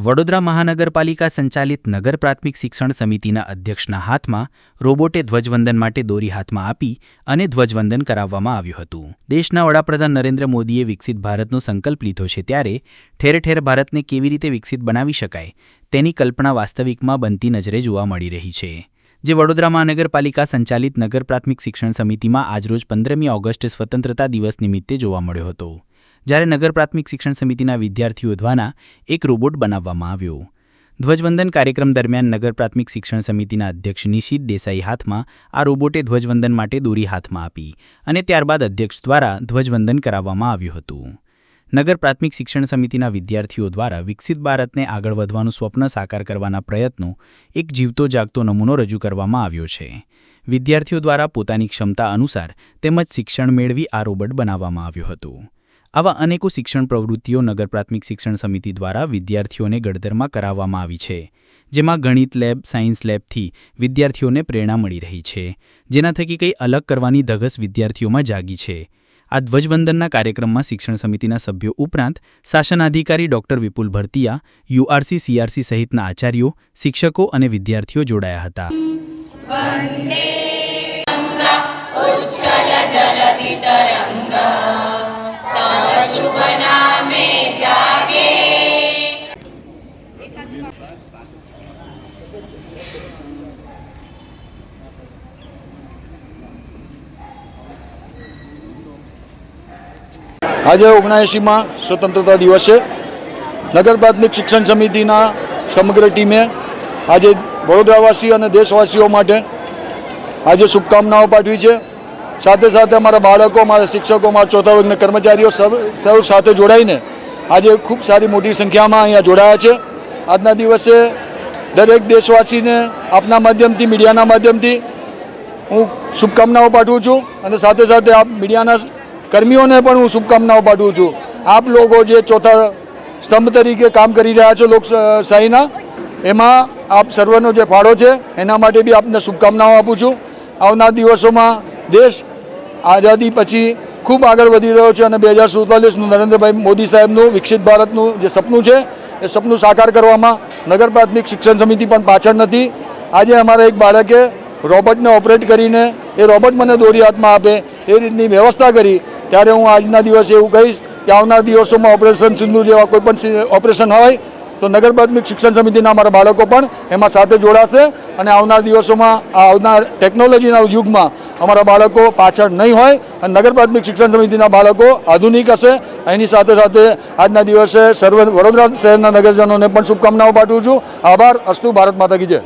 વડોદરા મહાનગરપાલિકા સંચાલિત નગર પ્રાથમિક શિક્ષણ સમિતિના અધ્યક્ષના હાથમાં રોબોટે ધ્વજવંદન માટે દોરી હાથમાં આપી અને ધ્વજવંદન કરાવવામાં આવ્યું હતું. દેશના વડાપ્રધાન નરેન્દ્ર મોદીએ વિકસિત ભારતનો સંકલ્પ લીધો છે ત્યારે ઠેર ઠેર ભારતને કેવી રીતે વિકસિત બનાવી શકાય તેની કલ્પના વાસ્તવિકમાં બનતી નજરે જોવા મળી રહી છે. જે વડોદરા મહાનગરપાલિકા સંચાલિત નગર પ્રાથમિક શિક્ષણ સમિતિમાં આજરોજ 15મી ઓગસ્ટે સ્વતંત્રતા દિવસ નિમિત્તે જોવા મળ્યો હતો, જ્યારે નગર પ્રાથમિક શિક્ષણ સમિતિના વિદ્યાર્થીઓ દ્વારા એક રોબોટ બનાવવામાં આવ્યો. ધ્વજવંદન કાર્યક્રમ દરમિયાન નગર પ્રાથમિક શિક્ષણ સમિતિના અધ્યક્ષ નિશિત દેસાઈ હાથમાં આ રોબોટે ધ્વજવંદન માટે દોરી હાથમાં આપી અને ત્યારબાદ અધ્યક્ષ દ્વારા ધ્વજવંદન કરાવવામાં આવ્યું હતું. નગર પ્રાથમિક શિક્ષણ સમિતિના વિદ્યાર્થીઓ દ્વારા વિકસિત ભારતને આગળ વધવાનું સ્વપ્ન સાકાર કરવાના પ્રયત્નો એક જીવતો જાગતો નમૂનો રજૂ કરવામાં આવ્યો છે. વિદ્યાર્થીઓ દ્વારા પોતાની ક્ષમતા અનુસાર તેમજ શિક્ષણ મેળવી આ રોબોટ બનાવવામાં આવ્યો હતો. આવા અનેકો શિક્ષણ પ્રવૃત્તિઓ નગર પ્રાથમિક શિક્ષણ સમિતિ દ્વારા વિદ્યાર્થીઓને ઘડતરમાં કરાવવામાં આવી છે, જેમાં ગણિત લેબ, સાયન્સ લેબથી વિદ્યાર્થીઓને પ્રેરણા મળી રહી છે, જેના થકી કંઈ અલગ કરવાની ધગશ વિદ્યાર્થીઓમાં જાગી છે. આ ધ્વજવંદનના કાર્યક્રમમાં શિક્ષણ સમિતિના સભ્યો ઉપરાંત શાસનાધિકારી ડોક્ટર વિપુલ ભરતિયા, યુઆરસી, સીઆરસી સહિતના આચાર્યો, શિક્ષકો અને વિદ્યાર્થીઓ જોડાયા હતા. આજે 79માં સ્વતંત્રતા દિવસે નગર પ્રાથમિક શિક્ષણ સમિતિના સમગ્ર ટીમે આજે વડોદરાવાસી અને દેશવાસીઓ માટે આજે શુભકામનાઓ પાઠવી છે. સાથે સાથે અમારા બાળકો, મારા શિક્ષકો, મારા ચોથા વર્ગના કર્મચારીઓ સૌ સાથે જોડાઈને આજે ખૂબ સારી મોટી સંખ્યામાં અહીંયા જોડાયા છે. આજના દિવસે દરેક દેશવાસીને આપના માધ્યમથી, મીડિયાના માધ્યમથી હું શુભકામનાઓ પાઠવું છું અને સાથે સાથે આપ મીડિયાના કર્મીઓને પણ હું શુભકામનાઓ પાઠવું છું. આપ લોકો જે ચોથા સ્તંભ તરીકે કામ કરી રહ્યા છો લોકશાહીના, એમાં આપ સર્વનો જે ફાળો છે એના માટે બી આપને શુભકામનાઓ આપું છું. આવનાર દિવસોમાં દેશ આઝાદી પછી ખૂબ આગળ વધી રહ્યો છે અને 2047નું નરેન્દ્રભાઈ મોદી સાહેબનું વિકસિત ભારતનું જે સપનું છે એ સપનું સાકાર કરવામાં નગર પ્રાથમિક શિક્ષણ સમિતિ પણ પાછળ નથી. આજે અમારા એક બાળકે રોબોટને ઓપરેટ કરીને એ રોબોટ મને દોરી હાથમાં આપે એ રીતની વ્યવસ્થા કરી, ત્યારે હું આજના દિવસે એવું કહીશ કે આવનાર દિવસોમાં ઓપરેશન સિંદૂર જેવા કોઈ પણ ઓપરેશન હોય તો નગર પ્રાથમિક શિક્ષણ સમિતિના અમારા બાળકો પણ એમાં સાથે જોડાશે અને આવનાર દિવસોમાં આવનાર ટેકનોલોજીના યુગમાં અમારા બાળકો પાછળ નહીં હોય અને નગર પ્રાથમિક શિક્ષણ સમિતિના બાળકો આધુનિક હશે. એની સાથે સાથે આજના દિવસે સર્વ વડોદરા શહેરના નગરજનોને પણ શુભકામનાઓ પાઠવું છું. આભાર. અસ્તુ. ભારત માતા કી જય.